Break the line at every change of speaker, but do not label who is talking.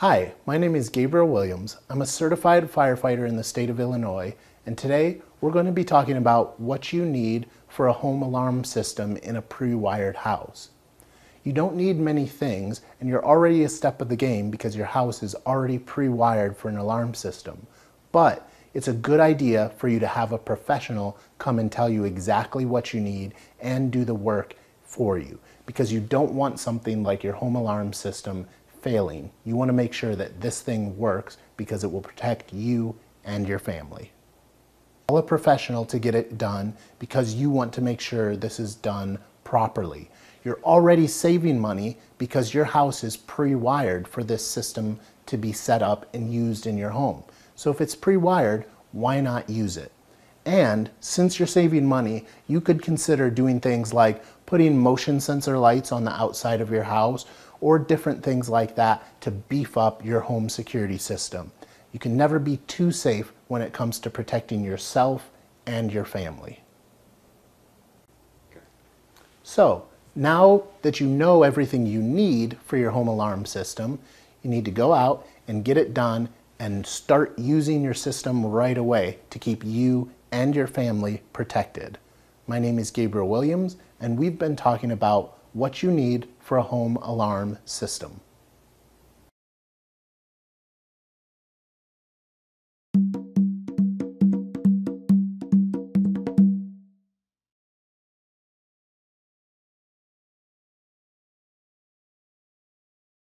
Hi, my name is Gabriel Williams. I'm a certified firefighter in the state of Illinois, and today we're going to be talking about what you need for a home alarm system in a pre-wired house. You don't need many things, and you're already a step of the game because your house is already pre-wired for an alarm system. But it's a good idea for you to have a professional come and tell you exactly what you need and do the work for you, because you don't want something like your home alarm system failing. You want to make sure that this thing works because it will protect you and your family. Call a professional to get it done because you want to make sure this is done properly. You're already saving money because your house is pre-wired for this system to be set up and used in your home. So if it's pre-wired, why not use it? And since you're saving money, you could consider doing things like putting motion sensor lights on the outside of your house or different things like that to beef up your home security system. You can never be too safe when it comes to protecting yourself and your family. So now that you know everything you need for your home alarm system, you need to go out and get it done and start using your system right away to keep you and your family protected. My name is Gabriel Williams, and we've been talking about what you need for a home alarm system.